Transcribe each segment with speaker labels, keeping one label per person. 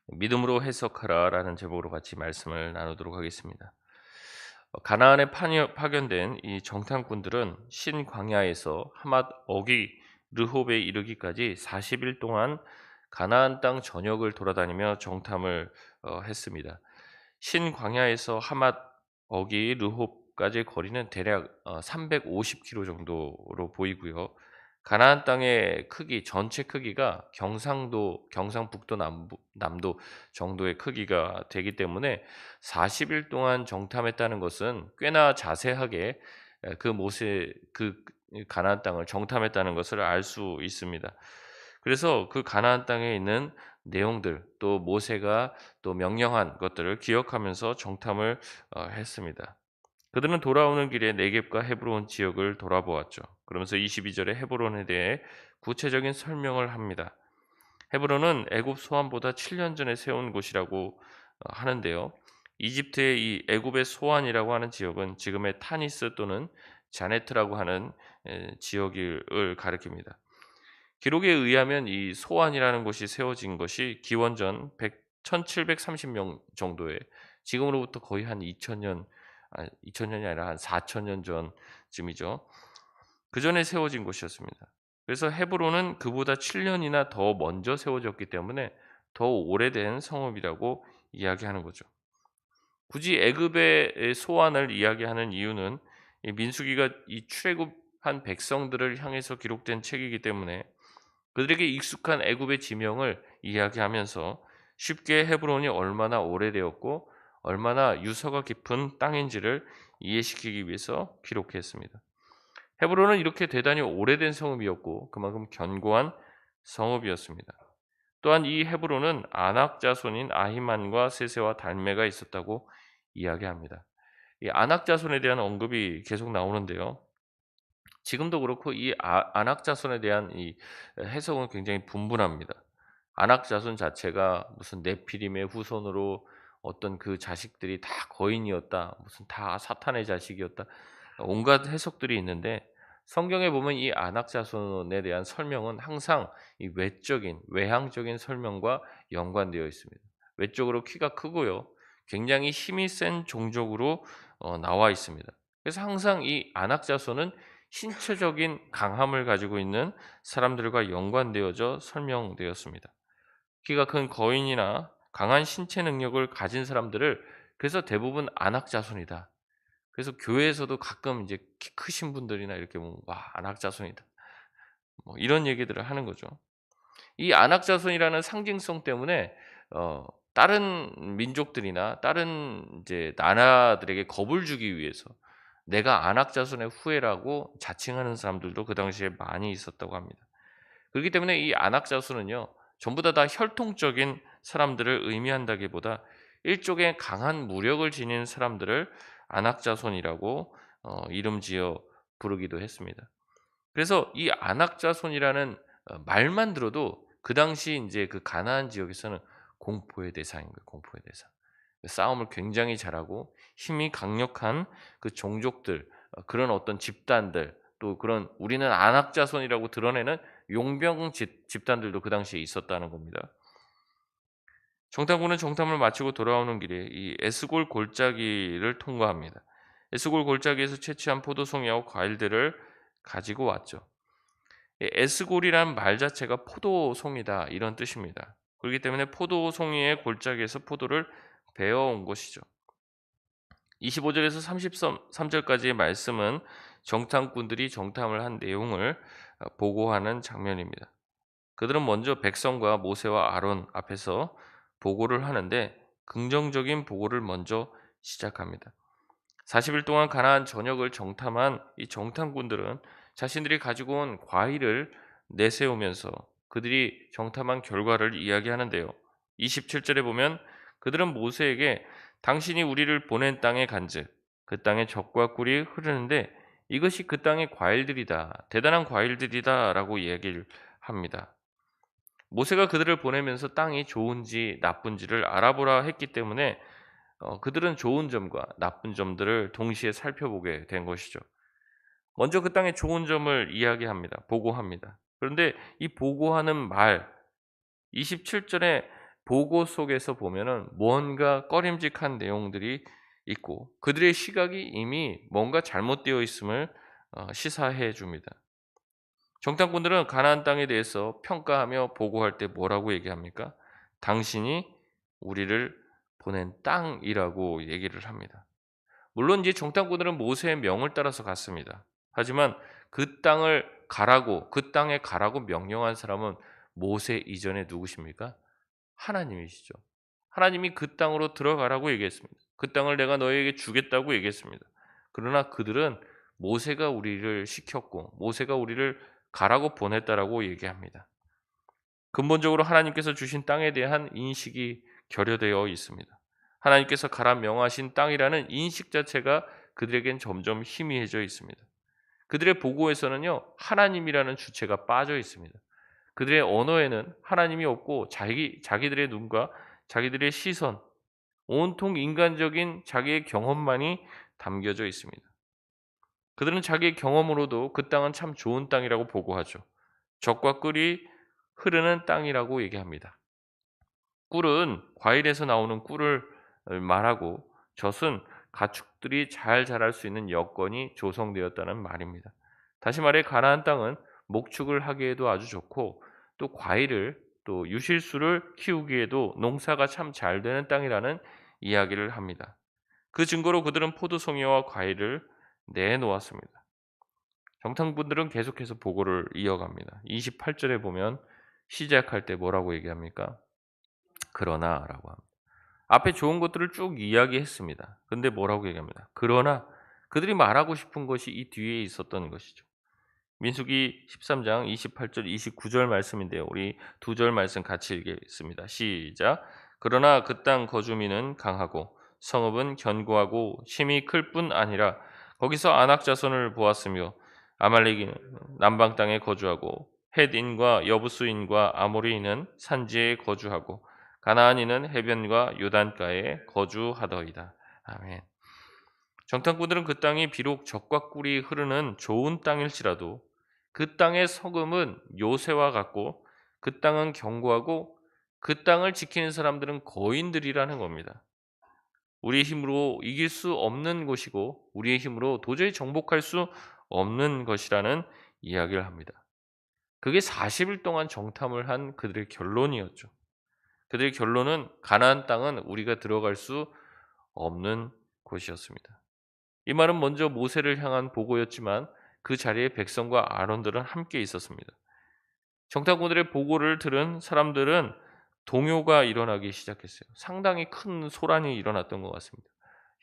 Speaker 1: 믿음으로 해석하라라는 제목으로 같이 말씀을 나누도록 하겠습니다. 가나안에 파견된 이 정탐꾼들은 신광야에서 하맛 어기 르홉에 이르기까지 40일 동안 가나안 땅 전역을 돌아다니며 정탐을 했습니다. 신광야에서 하맛 어기 르홉까지의 거리는 대략 350km 정도로 보이고요. 가나안 땅의 크기 전체 크기가 경상북도 남도 정도의 크기가 되기 때문에 40일 동안 정탐했다는 것은 꽤나 자세하게 그 가나안 땅을 정탐했다는 것을 알 수 있습니다. 그래서 그 가나안 땅에 있는 내용들, 또 모세가 또 명령한 것들을 기억하면서 정탐을 했습니다. 그들은 돌아오는 길에 네겝과 헤브론 지역을 돌아보았죠. 그러면서 22절에 헤브론에 대해 구체적인 설명을 합니다. 헤브론은 애굽 소환보다 7년 전에 세운 곳이라고 하는데요. 이집트의 이 애굽의 소환이라고 하는 지역은 지금의 타니스 또는 자네트라고 하는 지역을 가리킵니다. 기록에 의하면 이 소안이라는 곳이 세워진 것이 기원전 1730년 정도에, 지금으로부터 거의 한 2000년, 2000년이 아니라 한 4000년 전쯤이죠. 그 전에 세워진 곳이었습니다. 그래서 헤브론은 그보다 7년이나 더 먼저 세워졌기 때문에 더 오래된 성읍이라고 이야기하는 거죠. 굳이 애굽의 소환을 이야기하는 이유는 이 민수기가 이 출애굽한 백성들을 향해서 기록된 책이기 때문에 그들에게 익숙한 애굽의 지명을 이야기하면서 쉽게 헤브론이 얼마나 오래되었고 얼마나 유서가 깊은 땅인지를 이해시키기 위해서 기록했습니다. 헤브론은 이렇게 대단히 오래된 성읍이었고 그만큼 견고한 성읍이었습니다. 또한 이 헤브론은 아낙 자손인 아히만과 세세와 달메가 있었다고 이야기합니다. 이 아낙 자손에 대한 언급이 계속 나오는데요. 지금도 그렇고 이 아낙 자손에 대한 이 해석은 굉장히 분분합니다. 아낙 자손 자체가 무슨 네피림의 후손으로 어떤 그 자식들이 다 거인이었다, 무슨 다 사탄의 자식이었다, 온갖 해석들이 있는데 성경에 보면 이 아낙 자손에 대한 설명은 항상 이 외향적인 설명과 연관되어 있습니다. 외적으로 키가 크고요. 굉장히 힘이 센 종족으로 나와 있습니다. 그래서 항상 이 아낙 자손은 신체적인 강함을 가지고 있는 사람들과 연관되어져 설명되었습니다. 키가 큰 거인이나 강한 신체 능력을 가진 사람들을 그래서 대부분 안악 자손이다. 그래서 교회에서도 가끔 이제 키 크신 분들이나 이렇게 보면 "와 안악 자손이다." 뭐 이런 얘기들을 하는 거죠. 이 안악 자손이라는 상징성 때문에 다른 민족들이나 다른 이제 나라들에게 겁을 주기 위해서 내가 안악 자손의 후예라고 자칭하는 사람들도 그 당시에 많이 있었다고 합니다. 그렇기 때문에 이 안악 자손은요, 전부 다 혈통적인 사람들을 의미한다기보다 일종의 강한 무력을 지닌 사람들을 안악 자손이라고 이름 지어 부르기도 했습니다. 그래서 이 안악 자손이라는 말만 들어도 그 당시 인제 그 가나안 지역에서는 공포의 대상인 거예요, 공포의 대상. 싸움을 굉장히 잘하고 힘이 강력한 그 종족들, 그런 어떤 집단들, 또 그런 우리는 안악 자손이라고 드러내는 용병 집단들도 그 당시에 있었다는 겁니다. 정탐꾼은 정탐을 마치고 돌아오는 길에 이 에스골 골짜기를 통과합니다. 에스골 골짜기에서 채취한 포도송이하고 과일들을 가지고 왔죠. 이 에스골이라는 말 자체가 포도송이다 이런 뜻입니다. 그렇기 때문에 포도송이의 골짜기에서 포도를 베어 온 것이죠. 25절에서 33절까지의 말씀은 정탐꾼들이 정탐을 한 내용을 보고하는 장면입니다. 그들은 먼저 백성과 모세와 아론 앞에서 보고를 하는데 긍정적인 보고를 먼저 시작합니다. 40일 동안 가나안 전역을 정탐한 이 정탐꾼들은 자신들이 가지고 온 과일을 내세우면서 그들이 정탐한 결과를 이야기하는데요. 27절에 보면 그들은 모세에게 당신이 우리를 보낸 땅에 간즉 그 땅에 젖과 꿀이 흐르는데 이것이 그 땅의 과일들이다. 대단한 과일들이다라고 얘기를 합니다. 모세가 그들을 보내면서 땅이 좋은지 나쁜지를 알아보라 했기 때문에 그들은 좋은 점과 나쁜 점들을 동시에 살펴보게 된 것이죠. 먼저 그 땅의 좋은 점을 이야기합니다. 보고합니다. 그런데 이 보고하는 말 27절에 보고 속에서 보면은 뭔가 꺼림직한 내용들이 있고 그들의 시각이 이미 뭔가 잘못되어 있음을 시사해 줍니다. 정탐꾼들은 가나안 땅에 대해서 평가하며 보고할 때 뭐라고 얘기합니까? 당신이 우리를 보낸 땅이라고 얘기를 합니다. 물론 이제 정탐꾼들은 모세의 명을 따라서 갔습니다. 하지만 그 땅을 가라고 그 땅에 가라고 명령한 사람은 모세 이전에 누구십니까? 하나님이시죠. 하나님이 그 땅으로 들어가라고 얘기했습니다. 그 땅을 내가 너에게 주겠다고 얘기했습니다. 그러나 그들은 모세가 우리를 시켰고 모세가 우리를 가라고 보냈다라고 얘기합니다. 근본적으로 하나님께서 주신 땅에 대한 인식이 결여되어 있습니다. 하나님께서 가라 명하신 땅이라는 인식 자체가 그들에겐 점점 희미해져 있습니다. 그들의 보고에서는요, 하나님이라는 주체가 빠져 있습니다. 그들의 언어에는 하나님이 없고 자기들의 눈과 자기들의 시선, 온통 인간적인 자기의 경험만이 담겨져 있습니다. 그들은 자기의 경험으로도 그 땅은 참 좋은 땅이라고 보고하죠. 젖과 꿀이 흐르는 땅이라고 얘기합니다. 꿀은 과일에서 나오는 꿀을 말하고 젖은 가축들이 잘 자랄 수 있는 여건이 조성되었다는 말입니다. 다시 말해 가나안 땅은 목축을 하기에도 아주 좋고 또 과일을 또 유실수를 키우기에도 농사가 참 잘 되는 땅이라는 이야기를 합니다. 그 증거로 그들은 포도송이와 과일을 내놓았습니다. 정탐꾼들은 계속해서 보고를 이어갑니다. 28절에 보면 시작할 때 뭐라고 얘기합니까? 그러나라고 합니다. 앞에 좋은 것들을 쭉 이야기했습니다. 근데 뭐라고 얘기합니다. 그러나 그들이 말하고 싶은 것이 이 뒤에 있었던 것이죠. 민수기 13장 28절 29절 말씀인데요. 우리 두 절 말씀 같이 읽겠습니다. 시작. 그러나 그 땅 거주민은 강하고 성읍은 견고하고 힘이 클 뿐 아니라 거기서 아낙 자손을 보았으며 아말렉인은 남방 땅에 거주하고 헷인과 여부스인과 아모리인은 산지에 거주하고 가나안인은 해변과 요단가에 거주하더이다. 아멘. 정탐꾼들은 그 땅이 비록 젖과 꿀이 흐르는 좋은 땅일지라도 그 땅의 서금은 요새와 같고 그 땅은 견고하고 그 땅을 지키는 사람들은 거인들이라는 겁니다. 우리의 힘으로 이길 수 없는 곳이고 우리의 힘으로 도저히 정복할 수 없는 것이라는 이야기를 합니다. 그게 40일 동안 정탐을 한 그들의 결론이었죠. 그들의 결론은 가나안 땅은 우리가 들어갈 수 없는 곳이었습니다. 이 말은 먼저 모세를 향한 보고였지만 그 자리에 백성과 아론들은 함께 있었습니다. 정탐꾼들의 보고를 들은 사람들은 동요가 일어나기 시작했어요. 상당히 큰 소란이 일어났던 것 같습니다.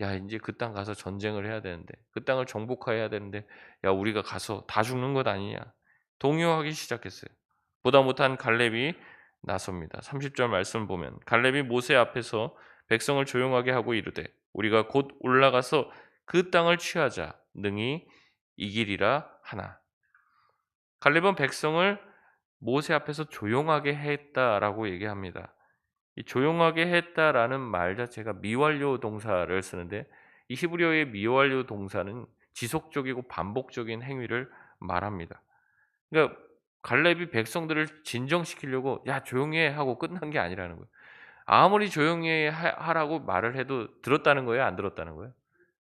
Speaker 1: 야, 이제 그 땅 가서 전쟁을 해야 되는데, 그 땅을 정복해야 되는데, 야, 우리가 가서 다 죽는 것 아니냐. 동요하기 시작했어요. 보다 못한 갈렙이 나섭니다. 30절 말씀 보면 갈렙이 모세 앞에서 백성을 조용하게 하고 이르되 우리가 곧 올라가서 그 땅을 취하자 능히 이기리라 하나. 갈렙은 백성을 모세 앞에서 조용하게 했다라고 얘기합니다. 이 조용하게 했다라는 말 자체가 미완료 동사를 쓰는데 이 히브리어의 미완료 동사는 지속적이고 반복적인 행위를 말합니다. 그러니까 갈렙이 백성들을 진정시키려고 야 조용히 해 하고 끝난 게 아니라는 거예요. 아무리 조용히 하라고 말을 해도 들었다는 거예요? 안 들었다는 거예요?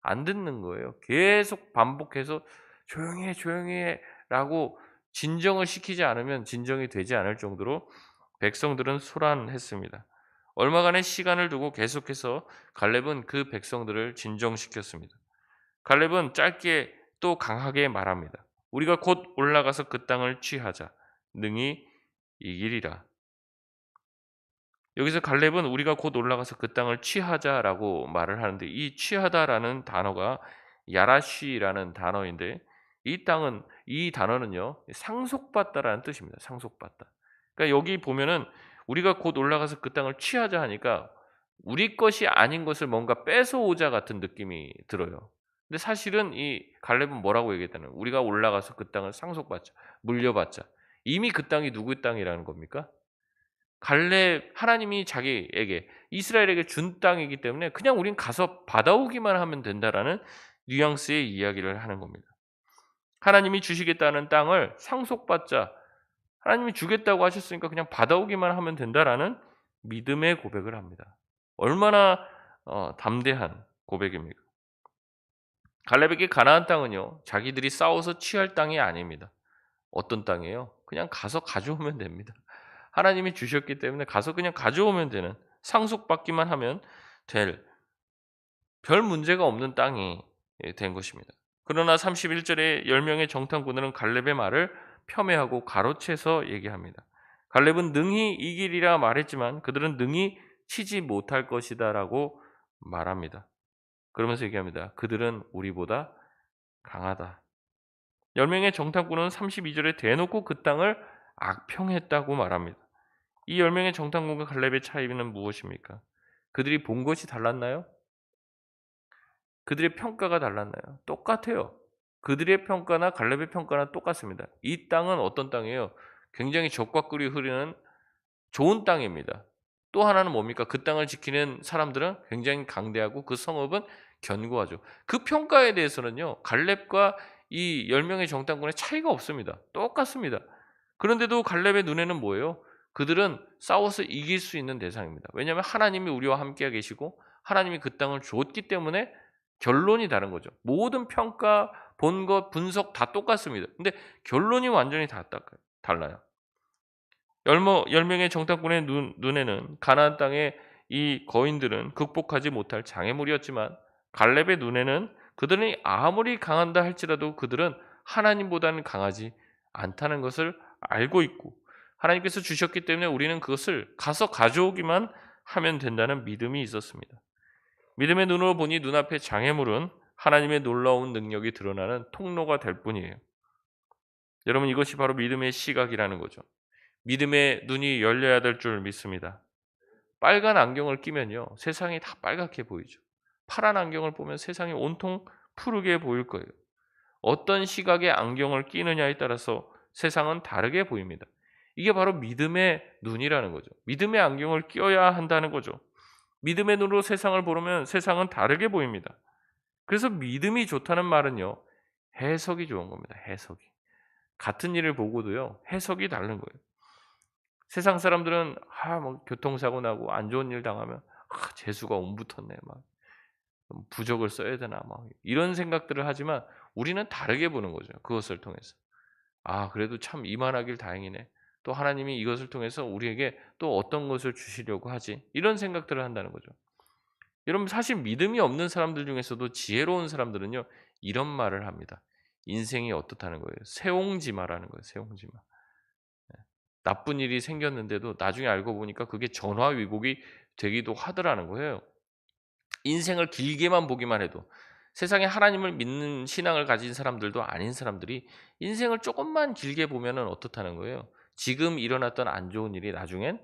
Speaker 1: 안 듣는 거예요. 계속 반복해서 조용히 해, 조용히 해 라고 진정을 시키지 않으면 진정이 되지 않을 정도로 백성들은 소란했습니다. 얼마간의 시간을 두고 계속해서 갈렙은 그 백성들을 진정시켰습니다. 갈렙은 짧게 또 강하게 말합니다. 우리가 곧 올라가서 그 땅을 취하자. 능히 이기리라. 여기서 갈렙은 우리가 곧 올라가서 그 땅을 취하자라고 말을 하는데 이 취하다라는 단어가 야라쉬라는 단어인데 이 단어는요 상속받다라는 뜻입니다. 상속받다. 그러니까 여기 보면은 우리가 곧 올라가서 그 땅을 취하자 하니까 우리 것이 아닌 것을 뭔가 뺏어오자 같은 느낌이 들어요. 근데 사실은 이 갈렙은 뭐라고 얘기했다는 우리가 올라가서 그 땅을 상속받자, 물려받자. 이미 그 땅이 누구의 땅이라는 겁니까? 갈렙 하나님이 자기에게 이스라엘에게 준 땅이기 때문에 그냥 우린 가서 받아오기만 하면 된다라는 뉘앙스의 이야기를 하는 겁니다. 하나님이 주시겠다는 땅을 상속받자. 하나님이 주겠다고 하셨으니까 그냥 받아오기만 하면 된다라는 믿음의 고백을 합니다. 얼마나 담대한 고백입니까? 갈렙에게 가나안 땅은요, 자기들이 싸워서 취할 땅이 아닙니다. 어떤 땅이에요? 그냥 가서 가져오면 됩니다. 하나님이 주셨기 때문에 가서 그냥 가져오면 되는, 상속받기만 하면 될 별 문제가 없는 땅이 된 것입니다. 그러나 31절에 10명의 정탐꾼들은 갈렙의 말을 폄훼하고 가로채서 얘기합니다. 갈렙은 능히 이기리라 말했지만 그들은 능히 치지 못할 것이다라고 말합니다. 그러면서 얘기합니다. 그들은 우리보다 강하다. 10명의 정탐꾼은 32절에 대놓고 그 땅을 악평했다고 말합니다. 이 10명의 정탐꾼과 갈렙의 차이는 무엇입니까? 그들이 본 것이 달랐나요? 그들의 평가가 달랐나요? 똑같아요. 그들의 평가나 갈렙의 평가는 똑같습니다. 이 땅은 어떤 땅이에요? 굉장히 적과 꿀이 흐르는 좋은 땅입니다. 또 하나는 뭡니까? 그 땅을 지키는 사람들은 굉장히 강대하고 그 성읍은 견고하죠. 그 평가에 대해서는요, 갈렙과 이 10명의 정탐꾼의 차이가 없습니다. 똑같습니다. 그런데도 갈렙의 눈에는 뭐예요? 그들은 싸워서 이길 수 있는 대상입니다. 왜냐하면 하나님이 우리와 함께 계시고 하나님이 그 땅을 줬기 때문에 결론이 다른 거죠. 모든 평가, 본 것, 분석 다 똑같습니다. 근데 결론이 완전히 다 달라요. 10명의 정탐꾼의 눈에는 가나안 땅의 이 거인들은 극복하지 못할 장애물이었지만 갈렙의 눈에는 그들은 아무리 강한다 할지라도 그들은 하나님보다는 강하지 않다는 것을 알고 있고 하나님께서 주셨기 때문에 우리는 그것을 가서 가져오기만 하면 된다는 믿음이 있었습니다. 믿음의 눈으로 보니 눈앞의 장애물은 하나님의 놀라운 능력이 드러나는 통로가 될 뿐이에요. 여러분 이것이 바로 믿음의 시각이라는 거죠. 믿음의 눈이 열려야 될 줄 믿습니다. 빨간 안경을 끼면요. 세상이 다 빨갛게 보이죠. 파란 안경을 보면 세상이 온통 푸르게 보일 거예요. 어떤 시각의 안경을 끼느냐에 따라서 세상은 다르게 보입니다. 이게 바로 믿음의 눈이라는 거죠. 믿음의 안경을 끼워야 한다는 거죠. 믿음의 눈으로 세상을 보면 세상은 다르게 보입니다. 그래서 믿음이 좋다는 말은요. 해석이 좋은 겁니다. 해석이. 같은 일을 보고도요. 해석이 다른 거예요. 세상 사람들은 뭐 교통사고 나고 안 좋은 일 당하면 재수가 온 붙었네 막 부적을 써야 되나 막 이런 생각들을 하지만 우리는 다르게 보는 거죠. 그것을 통해서. 그래도 참 이만하길 다행이네. 또 하나님이 이것을 통해서 우리에게 또 어떤 것을 주시려고 하지? 이런 생각들을 한다는 거죠. 여러분 사실 믿음이 없는 사람들 중에서도 지혜로운 사람들은요. 이런 말을 합니다. 인생이 어떻다는 거예요. 세옹지마라는 거예요. 세옹지마. 나쁜 일이 생겼는데도 나중에 알고 보니까 그게 전화위복이 되기도 하더라는 거예요. 인생을 길게만 보기만 해도 세상에 하나님을 믿는 신앙을 가진 사람들도 아닌 사람들이 인생을 조금만 길게 보면은 어떻다는 거예요. 지금 일어났던 안 좋은 일이 나중엔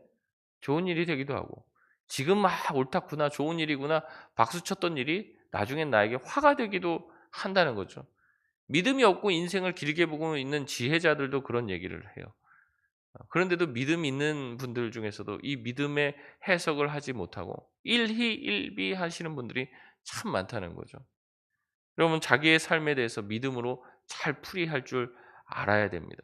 Speaker 1: 좋은 일이 되기도 하고 지금 옳다구나 좋은 일이구나 박수쳤던 일이 나중엔 나에게 화가 되기도 한다는 거죠. 믿음이 없고 인생을 길게 보고 있는 지혜자들도 그런 얘기를 해요. 그런데도 믿음 있는 분들 중에서도 이 믿음의 해석을 하지 못하고 일희일비하시는 분들이 참 많다는 거죠. 여러분 자기의 삶에 대해서 믿음으로 잘 풀이할 줄 알아야 됩니다.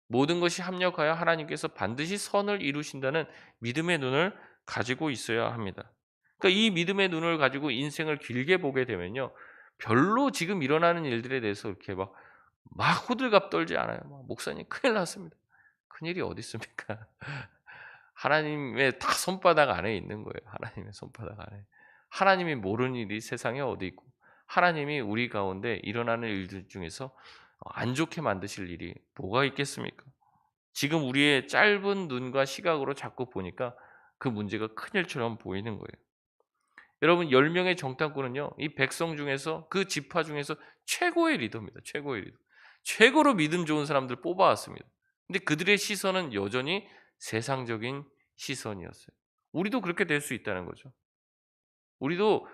Speaker 1: 모든 것이 합력하여 하나님께서 반드시 선을 이루신다는 믿음의 눈을 가지고 있어야 합니다. 그러니까 이 믿음의 눈을 가지고 인생을 길게 보게 되면요. 별로 지금 일어나는 일들에 대해서 이렇게 막 호들갑 떨지 않아요. 목사님 큰일 났습니다. 큰일이 어디 있습니까? 하나님의 다 손바닥 안에 있는 거예요. 하나님의 손바닥 안에. 하나님이 모르는 일이 세상에 어디 있고 하나님이 우리 가운데 일어나는 일들 중에서 안 좋게 만드실 일이 뭐가 있겠습니까? 지금 우리의 짧은 눈과 시각으로 자꾸 보니까 그 문제가 큰일처럼 보이는 거예요. 여러분 10명의 정탐꾼은요. 이 백성 중에서 그 지파 중에서 최고의 리더입니다. 최고의 리더. 최고로 믿음 좋은 사람들 뽑아왔습니다. 근데 그들의 시선은 여전히 세상적인 시선이었어요. 우리도 그렇게 될 수 있다는 거죠. 우리도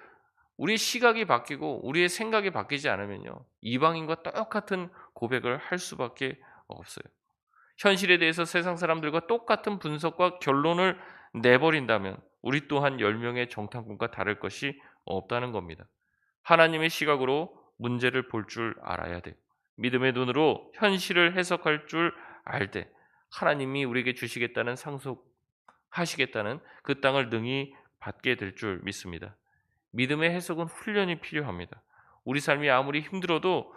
Speaker 1: 우리의 시각이 바뀌고 우리의 생각이 바뀌지 않으면요. 이방인과 똑같은 고백을 할 수밖에 없어요. 현실에 대해서 세상 사람들과 똑같은 분석과 결론을 내버린다면 우리 또한 10명의 정탐꾼과 다를 것이 없다는 겁니다. 하나님의 시각으로 문제를 볼 줄 알아야 돼요. 믿음의 눈으로 현실을 해석할 줄 알 때 하나님이 우리에게 주시겠다는 상속 하시겠다는 그 땅을 능히 받게 될 줄 믿습니다. 믿음의 해석은 훈련이 필요합니다. 우리 삶이 아무리 힘들어도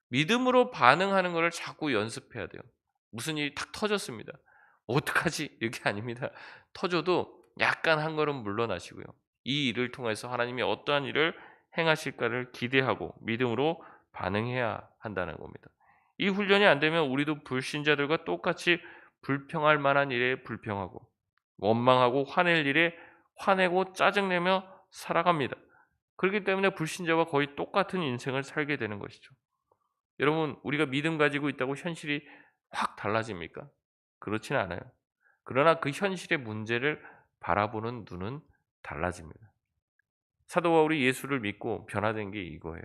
Speaker 1: 믿음으로 반응하는 것을 자꾸 연습해야 돼요. 무슨 일이 탁 터졌습니다. 어떡하지? 이게 아닙니다. 터져도 약간 한 걸음 물러나시고요. 이 일을 통해서 하나님이 어떠한 일을 행하실까를 기대하고 믿음으로 반응해야 한다는 겁니다. 이 훈련이 안 되면 우리도 불신자들과 똑같이 불평할 만한 일에 불평하고 원망하고 화낼 일에 화내고 짜증내며 살아갑니다. 그렇기 때문에 불신자와 거의 똑같은 인생을 살게 되는 것이죠. 여러분, 우리가 믿음 가지고 있다고 현실이 확 달라집니까? 그렇지는 않아요. 그러나 그 현실의 문제를 바라보는 눈은 달라집니다. 사도 바울이 예수를 믿고 변화된 게 이거예요.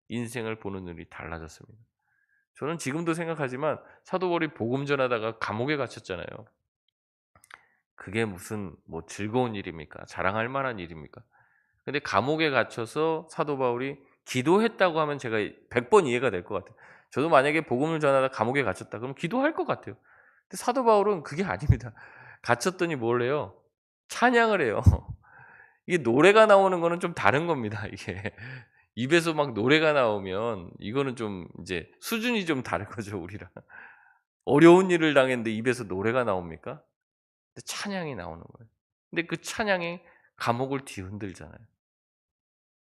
Speaker 1: 인생을 보는 눈이 달라졌습니다. 저는 지금도 생각하지만 사도 바울이 복음 전하다가 감옥에 갇혔잖아요. 그게 무슨 뭐 즐거운 일입니까? 자랑할 만한 일입니까? 근데 감옥에 갇혀서 사도 바울이 기도했다고 하면 제가 100번 이해가 될 것 같아요. 저도 만약에 복음을 전하다 감옥에 갇혔다 그럼 기도할 것 같아요. 근데 사도 바울은 그게 아닙니다. 갇혔더니 뭘 해요? 찬양을 해요. 이게 노래가 나오는 거는 좀 다른 겁니다, 이게. 입에서 막 노래가 나오면 이거는 좀 이제 수준이 좀 다른 거죠, 우리랑. 어려운 일을 당했는데 입에서 노래가 나옵니까? 근데 찬양이 나오는 거예요. 근데 그 찬양이 감옥을 뒤흔들잖아요.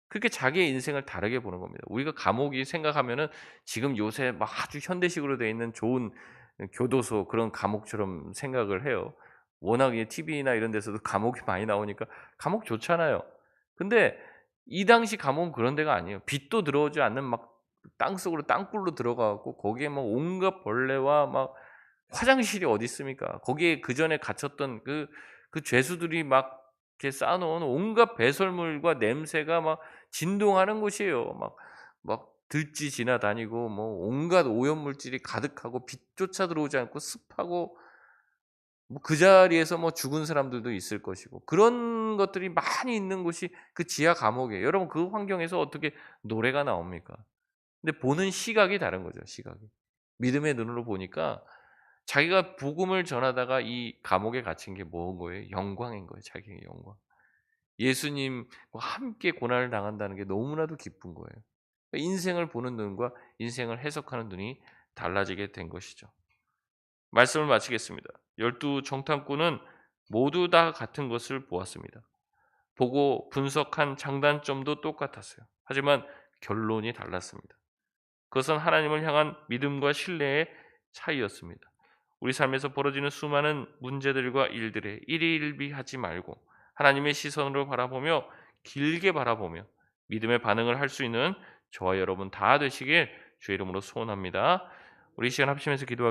Speaker 1: 그렇게 자기의 인생을 다르게 보는 겁니다. 우리가 감옥이 생각하면은 지금 요새 막 아주 현대식으로 되어 있는 좋은 교도소 그런 감옥처럼 생각을 해요. 워낙 TV나 이런 데서도 감옥이 많이 나오니까 감옥 좋잖아요. 근데 이 당시 감옥은 그런 데가 아니에요. 빛도 들어오지 않는 막 땅속으로 땅굴로 들어가 갖고 거기에 막 온갖 벌레와 막 화장실이 어디 있습니까? 거기에 그전에 갇혔던 그 죄수들이 막 이렇게 쌓아 놓은 온갖 배설물과 냄새가 막 진동하는 곳이에요. 막 들쥐 지나다니고 뭐 온갖 오염물질이 가득하고 빛조차 들어오지 않고 습하고 뭐 그 자리에서 뭐 죽은 사람들도 있을 것이고 그런 것들이 많이 있는 곳이 그 지하 감옥이에요. 여러분 그 환경에서 어떻게 노래가 나옵니까? 근데 보는 시각이 다른 거죠, 시각이. 믿음의 눈으로 보니까 자기가 복음을 전하다가 이 감옥에 갇힌 게 뭐인 거예요? 영광인 거예요, 자기의 영광. 예수님과 함께 고난을 당한다는 게 너무나도 기쁜 거예요. 그러니까 인생을 보는 눈과 인생을 해석하는 눈이 달라지게 된 것이죠. 말씀을 마치겠습니다. 12 정탐꾼은 모두 다 같은 것을 보았습니다. 보고 분석한 장단점도 똑같았어요. 하지만 결론이 달랐습니다. 그것은 하나님을 향한 믿음과 신뢰의 차이였습니다. 우리 삶에서 벌어지는 수많은 문제들과 일들에 일희일비하지 말고 하나님의 시선으로 바라보며 길게 바라보며 믿음의 반응을 할 수 있는 저와 여러분 다 되시길 주의 이름으로 소원합니다. 우리 이 시간 합심해서 기도하겠습니다.